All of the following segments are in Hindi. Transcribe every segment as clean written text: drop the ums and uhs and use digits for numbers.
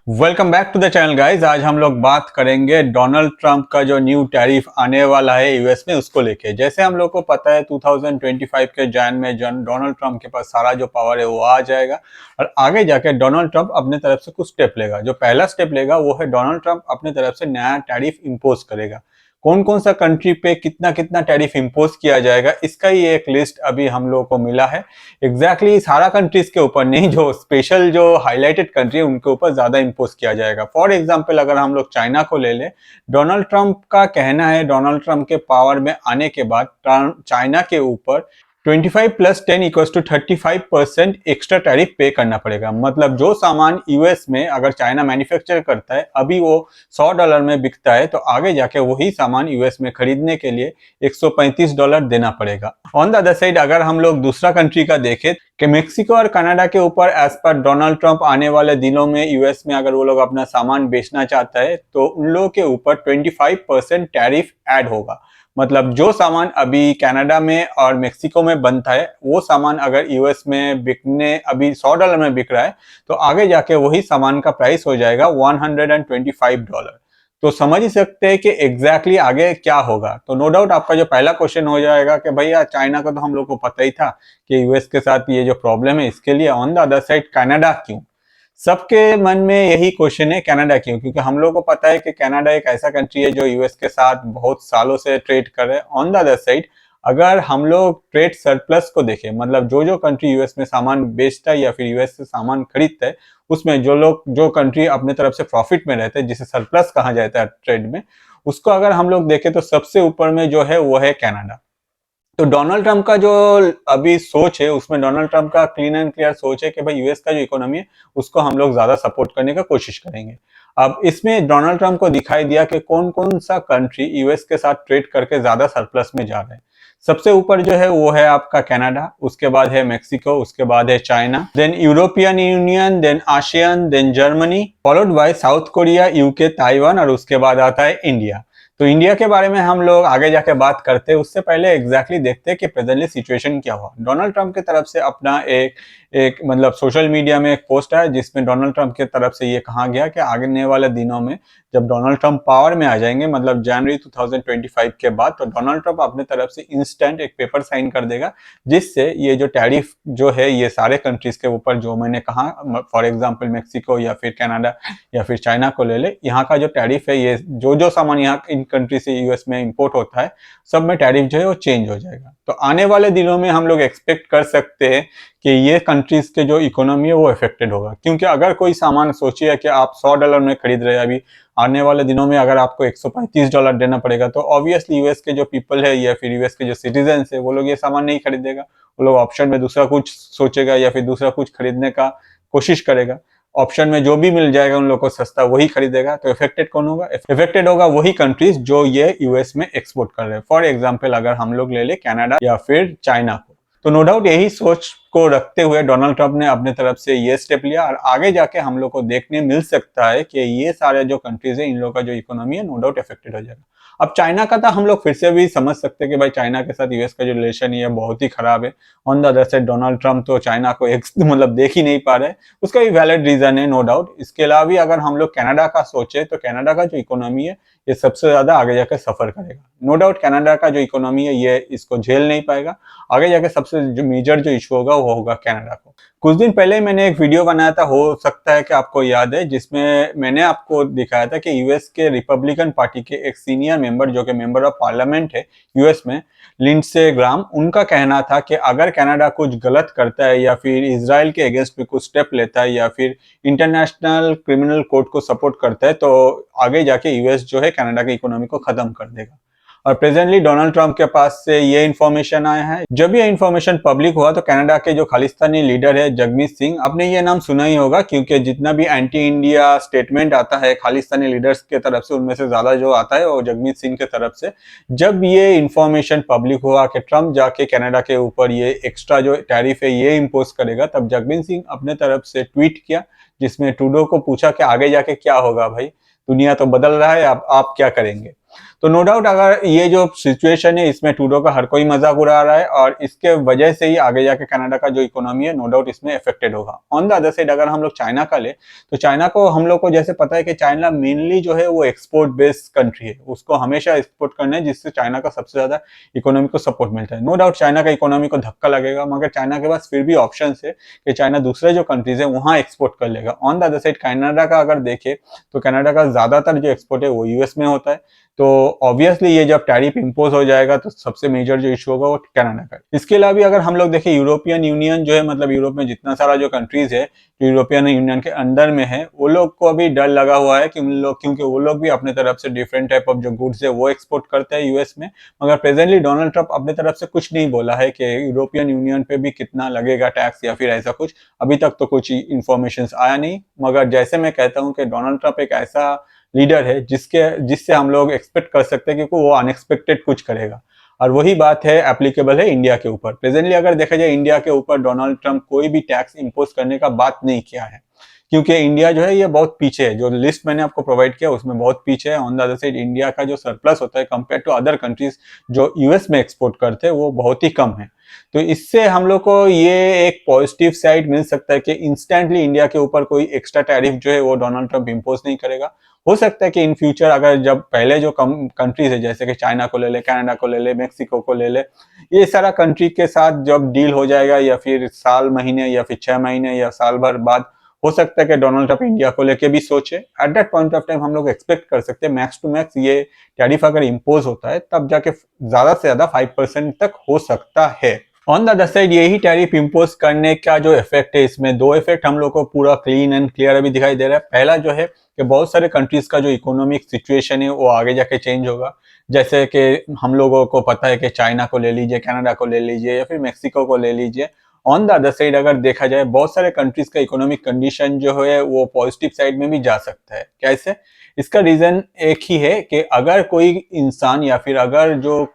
Welcome back to the channel guys. आज हम लोग बात करेंगे डोनाल्ड ट्रंप का जो न्यू टैरिफ आने वाला है यूएस में उसको लेके। जैसे हम लोग को पता है 2025 के जैन में डोनाल्ड ट्रंप के पास सारा जो पावर है वो आ जाएगा और आगे जाके डोनाल्ड ट्रंप अपने तरफ से कुछ स्टेप लेगा। जो पहला स्टेप लेगा वो है डोनाल्ड ट्रंप अपने तरफ से नया टैरिफ इम्पोज करेगा। कौन कौन सा कंट्री पे कितना कितना टैरिफ इम्पोज किया जाएगा इसका ही एक लिस्ट अभी हम लोगों को मिला है। एग्जैक्टली सारा कंट्रीज के ऊपर नहीं, जो स्पेशल जो हाईलाइटेड कंट्री है उनके ऊपर ज्यादा इम्पोज किया जाएगा। फॉर एग्जांपल अगर हम लोग चाइना को ले ले, डोनाल्ड ट्रंप का कहना है डोनाल्ड ट्रंप के पावर में आने के बाद चाइना के ऊपर 25 plus 10 equals to 35% extra tariff pay करना पड़ेगा। मतलब जो सामान यूएस में अगर चाइना मैन्युफैक्चर करता है अभी वो $100 में बिकता है, तो आगे जाके वही सामान यूएस में खरीदने के लिए $135 देना पड़ेगा। ऑन द अदर साइड अगर हम लोग दूसरा कंट्री का देखें कि मेक्सिको और कनाडा के ऊपर एज पर डोनाल्ड ट्रंप आने वाले दिनों में यूएस में अगर वो लोग अपना सामान बेचना चाहता है तो उन लोगों के ऊपर 25% टैरिफ ऐड होगा। मतलब जो सामान अभी कनाडा में और मेक्सिको में बनता है वो सामान अगर यूएस में बिकने अभी $100 में बिक रहा है तो आगे जाके वही सामान का प्राइस हो जाएगा $125। तो समझ ही सकते हैं कि एग्जैक्टली आगे क्या होगा। तो नो डाउट आपका जो पहला क्वेश्चन हो जाएगा कि भैया चाइना का तो हम लोग को पता ही था कि यूएस के साथ ये जो प्रॉब्लम है इसके लिए on the other side Canada क्यों। सबके मन में यही क्वेश्चन है कनाडा क्यों, क्योंकि हम लोग को पता है कि कनाडा एक ऐसा कंट्री है जो यूएस के साथ बहुत सालों से ट्रेड कर रहे हैं। ऑन द अदर साइड अगर हम लोग ट्रेड सरप्लस को देखें, मतलब जो जो कंट्री यूएस में सामान बेचता है या फिर यूएस से सामान खरीदता है उसमें जो कंट्री अपने तरफ से प्रॉफिट में रहते हैं जिसे सरप्लस कहा जाता है ट्रेड में, उसको अगर हम लोग देखें तो सबसे ऊपर में जो है वो है कनाडा। तो डोनाल्ड ट्रंप का जो अभी सोच है उसमें डोनाल्ड ट्रंप का क्लीन एंड क्लियर सोच है कि भाई यूएस का जो इकोनॉमी है उसको हम लोग ज्यादा सपोर्ट करने का कोशिश करेंगे। अब इसमें डोनाल्ड ट्रंप को दिखाई दिया कि कौन कौन सा कंट्री यूएस के साथ ट्रेड करके ज्यादा सरप्लस में जा रहे हैं। सबसे ऊपर जो है वो है आपका कनाडा, उसके बाद है मेक्सिको, उसके बाद है China, then European Union, then ASEAN, then Germany, followed by South Korea, UK, Taiwan और उसके बाद आता है इंडिया। तो इंडिया के बारे में हम लोग आगे जाके बात करते हैं, उससे पहले एग्जैक्टली देखते हैं कि प्रेजेंटली सिचुएशन क्या हुआ। डोनाल्ड ट्रंप की तरफ से अपना एक एक मतलब सोशल मीडिया में एक पोस्ट है जिसमें डोनाल्ड ट्रंप की तरफ से ये कहा गया कि आने वाले दिनों में जब डोनाल्ड ट्रंप पावर में आ जाएंगे, मतलब जनवरी 2025 के बाद, तो डोनाल्ड ट्रंप अपने तरफ से इंस्टेंट एक पेपर साइन कर देगा जिससे ये जो टैरिफ जो है ये सारे कंट्रीज के ऊपर जो मैंने कहा, फॉर एग्जांपल मेक्सिको या फिर कनाडा या फिर चाइना को ले ले, यहाँ का जो टैरिफ है ये जो जो सामान यहाँ इन कंट्री से यूएस में इंपोर्ट होता है सब में टैरिफ जो है वो चेंज हो जाएगा। तो आने वाले दिनों में हम लोग एक्सपेक्ट कर सकते हैं कि ये कंट्रीज के जो इकोनॉमी है वो इफेक्टेड होगा, क्योंकि अगर कोई सामान सोचिए कि आप $100 में खरीद रहे हैं, अभी आने वाले दिनों में अगर आपको $135 देना पड़ेगा तो ऑब्वियसली यूएस के जो पीपल है या फिर यूएस के जो सिटीजन है वो लोग ये सामान नहीं खरीदेगा। वो लोग ऑप्शन में दूसरा कुछ सोचेगा या फिर दूसरा कुछ खरीदने का कोशिश करेगा। ऑप्शन में जो भी मिल जाएगा उन लोगों को सस्ता वही खरीदेगा। तो इफेक्टेड कौन होगा? इफेक्टेड होगा वही कंट्रीज जो ये यूएस में एक्सपोर्ट कर रहे हैं। फॉर एग्जांपल अगर हम लोग ले ले कनाडा या फिर चाइना को, तो नो डाउट यही सोच को रखते हुए डोनाल्ड ट्रंप ने अपने तरफ से ये स्टेप लिया और आगे जाके हम लोग को देखने मिल सकता है कि ये सारे जो कंट्रीज है इन लोगों का जो इकोनॉमी है नो डाउट इफेक्टेड हो जाएगा। अब चाइना का था हम लोग फिर से भी समझ सकते हैं कि भाई चाइना के साथ यूएस का जो रिलेशन है बहुत ही खराब है। On the other side Donald Trump तो चाइना को एक मतलब देख ही नहीं पा रहे, उसका भी वैलिड रीजन है नो डाउट। इसके अलावा भी अगर हम लोग कनाडा का सोचे तो कनाडा का जो इकोनॉमी है ये सबसे ज्यादा आगे जाकर सफर करेगा। नो डाउट कनाडा का जो इकोनॉमी है ये इसको झेल नहीं पाएगा। आगे जाके सबसे जो मेजर जो इशू होगा वो होगा कनाडा को। कुछ दिन पहले मैंने एक वीडियो बनाया था, हो सकता है कि आपको याद है, जिसमें मैंने आपको दिखाया था कि यूएस के रिपब्लिकन पार्टी के एक सीनियर मेंबर जो कि मेंबर ऑफ पार्लियामेंट है यूएस में, लिंडसे ग्राम, उनका कहना था कि अगर कनाडा कुछ गलत करता है या फिर इजराइल के अगेंस्ट में कुछ स्टेप लेता है या फिर इंटरनेशनल क्रिमिनल कोर्ट को सपोर्ट करता है तो आगे जाके यूएस जो है कनाडा की इकोनॉमी को खत्म कर देगा। और प्रेजेंटली डोनाल्ड ट्रंप के पास से ये इन्फॉर्मेशन आया है। जब ये इन्फॉर्मेशन पब्लिक हुआ तो कनाडा के जो खालिस्तानी लीडर है जगमीत सिंह, आपने ये नाम सुना ही होगा क्योंकि जितना भी एंटी इंडिया स्टेटमेंट आता है खालिस्तानी लीडर्स के तरफ से उनमें से ज्यादा जो आता है वो जगमीत सिंह के तरफ से। जब ये इन्फॉर्मेशन पब्लिक हुआ कि ट्रंप जाके कनाडा के ऊपर ये एक्स्ट्रा जो टैरिफ है ये इम्पोज करेगा, तब जगमीत सिंह अपने तरफ से ट्वीट किया जिसमें ट्रूडो को पूछा कि आगे जाके क्या होगा भाई, दुनिया तो बदल रहा है, आप क्या करेंगे। तो नो डाउट अगर ये जो सिचुएशन है इसमें ट्रूडो का हर कोई मजाक उड़ा रहा है और इसके वजह से ही आगे जाके कनाडा का जो इकोनॉमी है नो डाउट इसमें अफेक्टेड होगा। ऑन द अदर साइड अगर हम लोग चाइना का ले तो चाइना को हम लोग को जैसे पता है कि चाइना मेनली जो है वो एक्सपोर्ट बेस्ड कंट्री है, उसको हमेशा एक्सपोर्ट करना है जिससे चाइना का सबसे ज्यादा इकोनॉमी को सपोर्ट मिलता है। नो डाउट चाइना का इकोनॉमी को धक्का लगेगा, मगर चाइना के पास फिर भी ऑप्शन है कि चाइना दूसरे जो कंट्रीज है वहां एक्सपोर्ट कर लेगा। On the other side Canada का अगर देखे तो कनाडा का ज्यादातर जो एक्सपोर्ट है वो यूएस में होता है, तो ऑब्वियसली ये जब टैरिफ इंपोज हो जाएगा तो सबसे मेजर जो इशू होगा वो कनाडा का। इसके अलावा अगर हम लोग देखें यूरोपियन यूनियन जो है, मतलब यूरोप में जितना सारा जो कंट्रीज है जो यूरोपियन यूनियन के अंदर में है, वो लोग को अभी डर लगा हुआ है कि उन लोग, क्योंकि वो लोग भी अपने तरफ से डिफरेंट टाइप ऑफ जो गुड्स है वो एक्सपोर्ट करते हैं यूएस में। मगर प्रेजेंटली डोनाल्ड ट्रंप अपने तरफ से कुछ नहीं बोला है कि यूरोपियन यूनियन पे भी कितना लगेगा टैक्स या फिर ऐसा कुछ, अभी तक तो कुछ इंफॉर्मेशन आया नहीं। मगर जैसे मैं कहता हूँ कि डोनाल्ड ट्रंप एक ऐसा लीडर है जिससे हम लोग एक्सपेक्ट कर सकते हैं कि वो अनएक्सपेक्टेड कुछ करेगा, और वही बात है एप्लीकेबल है इंडिया के ऊपर। प्रेजेंटली अगर देखा जाए इंडिया के ऊपर डोनाल्ड ट्रंप कोई भी टैक्स इंपोज करने का बात नहीं किया है, क्योंकि इंडिया जो है ये बहुत पीछे है। जो लिस्ट मैंने आपको प्रोवाइड किया उसमें बहुत पीछे है। On the other side India का जो सरप्लस होता है कंपेयर टू अदर कंट्रीज जो यूएस में एक्सपोर्ट करते हैं वो बहुत ही कम है। तो इससे हम लोग को ये एक पॉजिटिव साइड मिल सकता है कि इंस्टेंटली इंडिया के ऊपर कोई एक्स्ट्रा टैरिफ जो है वो डोनाल्ड ट्रंप इंपोज नहीं करेगा। हो सकता है कि इन फ्यूचर अगर जब पहले जो कंट्रीज है जैसे कि चाइना को ले ले, कनाडा को ले ले, मेक्सिको को ले ले, ये सारा कंट्री के साथ जब डील हो जाएगा या फिर साल महीने या फिर 6 महीने या साल भर बाद हो सकता है कि डोनाल्ड ट्रंप इंडिया को लेके भी सोचे। At that point of time हम लोग एक्सपेक्ट कर सकते हैं मैक्स टू मैक्स ये टैरिफ अगर इंपोज होता है तब जाके ज्यादा से ज्यादा 5% तक हो सकता है। ऑन द अदर साइड यही टैरिफ इंपोज करने का जो इफेक्ट है, इसमें दो इफेक्ट हम लोग को पूरा क्लीन एंड क्लियर अभी दिखाई दे रहा है। पहला जो है कि बहुत सारे कंट्रीज का जो इकोनॉमिक सिचुएशन है वो आगे जाके चेंज होगा। जैसे कि हम लोगों को पता है कि चाइना को ले लीजिए, कनाडा को ले लीजिए या फिर मेक्सिको को ले लीजिए। ऑन द अदर साइड अगर देखा जाए बहुत सारे कंट्रीज का इकोनॉमिक कंडीशन जो है वो पॉजिटिव साइड में भी जा सकता है। कैसे? इसका रीजन एक ही है कि अगर कोई इंसान या फिर अगर जो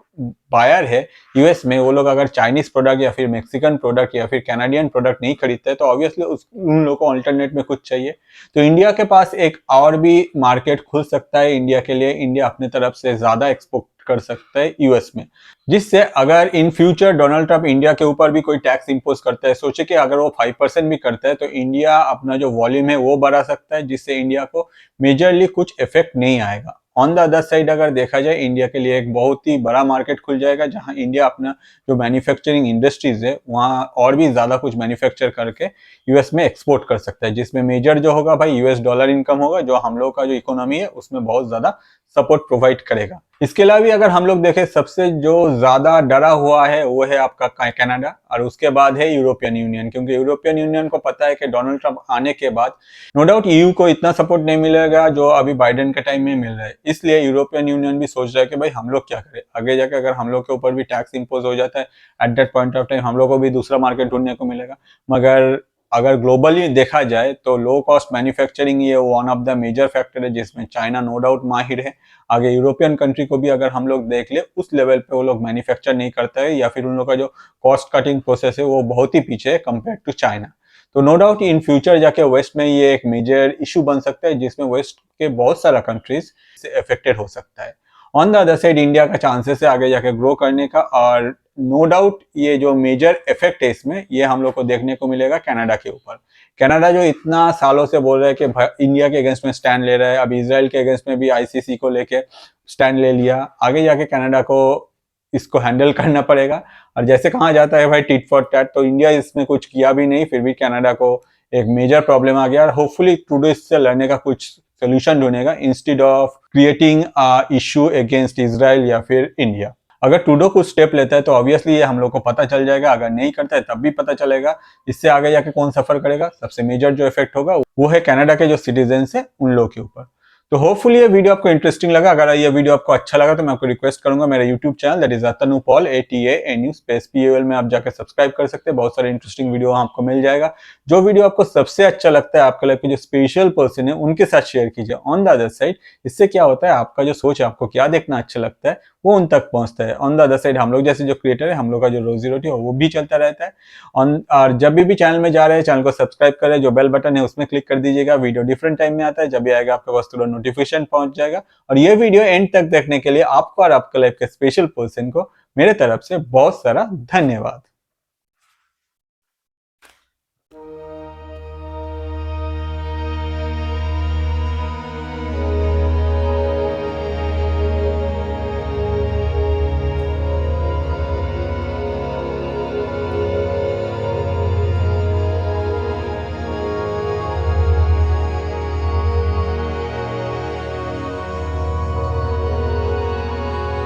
बायर है यूएस में वो लोग अगर चाइनीज प्रोडक्ट या फिर मेक्सिकन प्रोडक्ट या फिर कैनेडियन प्रोडक्ट नहीं खरीदते हैं तो ऑब्वियसली उन लोगों को अल्टरनेट में कुछ चाहिए। तो इंडिया के पास एक और भी मार्केट खुल सकता है इंडिया के लिए। इंडिया अपने तरफ से ज्यादा एक्सपोर्ट कर सकता है यूएस में, जिससे अगर in future Donald Trump India के ऊपर भी कोई टैक्स इंपोज करता है, सोचे कि अगर वो 5% भी करता है तो इंडिया अपना जो वॉल्यूम है वो बढ़ा सकता है, जिससे इंडिया को मेजरली कुछ इफेक्ट नहीं आएगा। ऑन द अदर साइड अगर देखा जाए इंडिया के लिए एक बहुत ही बड़ा मार्केट खुल जाएगा जहां इंडिया अपना जो मैन्युफैक्चरिंग इंडस्ट्रीज है वहां और भी ज्यादा कुछ मैन्युफैक्चर करके यूएस में एक्सपोर्ट कर सकता है, जिसमें मेजर जो होगा भाई यूएस डॉलर इनकम होगा, जो हम लोग का जो इकोनॉमी है उसमें बहुत ज्यादा सपोर्ट प्रोवाइड करेगा। इसके अलावा अगर हम लोग देखें सबसे जो ज्यादा डरा हुआ है वो है आपका कनाडा और उसके बाद है यूरोपियन यूनियन, क्योंकि यूरोपियन यूनियन को पता है कि डोनाल्ड ट्रंप आने के बाद नो डाउट ईयू को इतना सपोर्ट नहीं मिलेगा जो अभी बाइडेन के टाइम में मिल रहा है। इसलिए यूरोपियन यूनियन भी सोच रहा है कि भाई हम लोग क्या करें आगे जाकर, अगर हम लोग के ऊपर भी टैक्स इंपोज हो जाता है at that point of time हम लोग को भी दूसरा मार्केट ढूंढने को मिलेगा। मगर अगर ग्लोबली देखा जाए तो लो कॉस्ट मैन्युफैक्चरिंग ये one of the major factor है जिसमें चाइना नो डाउट माहिर है। आगे यूरोपियन कंट्री को भी अगर हम लोग देख ले उस लेवल पे वो लोग मैन्युफैक्चर नहीं करता है या फिर उन लोग का जो कॉस्ट कटिंग प्रोसेस है वो बहुत ही पीछे है कंपेयर टू चाइना। तो नो डाउट इन फ्यूचर जाके वेस्ट में ये एक मेजर इशू बन सकता है जिसमें वेस्ट के बहुत सारा कंट्रीज से अफेक्टेड हो सकता है। On the other side India का चांसेस है आगे जाके ग्रो करने का, और नो डाउट ये जो मेजर इफेक्ट है इसमें ये हम लोग को देखने को मिलेगा कनाडा के ऊपर। कनाडा जो इतना सालों से बोल रहा है कि इंडिया के अगेंस्ट में स्टैंड ले रहा है, अब इजराइल के अगेंस्ट में भी आईसीसी को लेके स्टैंड ले लिया, आगे जाके कनाडा को इसको हैंडल करना पड़ेगा। और जैसे कहा जाता है भाई टिट फॉर टैट, तो इंडिया इसमें कुछ किया भी नहीं फिर भी कनाडा को एक मेजर प्रॉब्लम आ गया और होपफुली ट्रूडो इससे लड़ने का कुछ सोल्यूशन ढूंढेगा instead of creating issue against Israel या फिर इंडिया। अगर ट्रूडो कुछ स्टेप लेता है तो ऑब्वियसली ये हम लोग को पता चल जाएगा, अगर नहीं करता है तब भी पता चलेगा। इससे आगे जाके कौन सफर करेगा, सबसे मेजर जो इफेक्ट होगा वो है कनाडा के जो सिटीजन है उन लोगों के ऊपर। तो होपफुली ये वीडियो आपको इंटरेस्टिंग लगा। अगर ये वीडियो आपको अच्छा लगा तो मैं आपको रिक्वेस्ट करूंगा मेरे YouTube channel that is अतनुपॉल ATANU space POL में आप जाकर सब्सक्राइब कर सकते हैं। बहुत सारे इंटरेस्टिंग वीडियो आपको मिल जाएगा। जो वीडियो आपको सबसे अच्छा लगता है, आपके लाइफ के जो स्पेशल पर्सन है उनके साथ शेयर कीजिए। ऑन द अदर साइड इससे क्या होता है आपका जो सोच है, आपको क्या देखना अच्छा लगता है वो उन तक पहुंचता है। ऑन द अदर साइड हम लोग जैसे जो क्रिएटर है, हम लोग का जो रोजी रोटी है वो भी चलता रहता है। और जब भी चैनल में जा रहे हैं, चैनल को सब्सक्राइब करें, जो बेल बटन है उसमें क्लिक कर दीजिएगा। वीडियो डिफरेंट टाइम में आता है, जब भी आएगा आपके पास तुरंत नोटिफिकेशन पहुंच जाएगा। और ये वीडियो एंड तक देखने के लिए आपको और आपके लाइफ के स्पेशल पर्सन को मेरे तरफ से बहुत सारा धन्यवाद।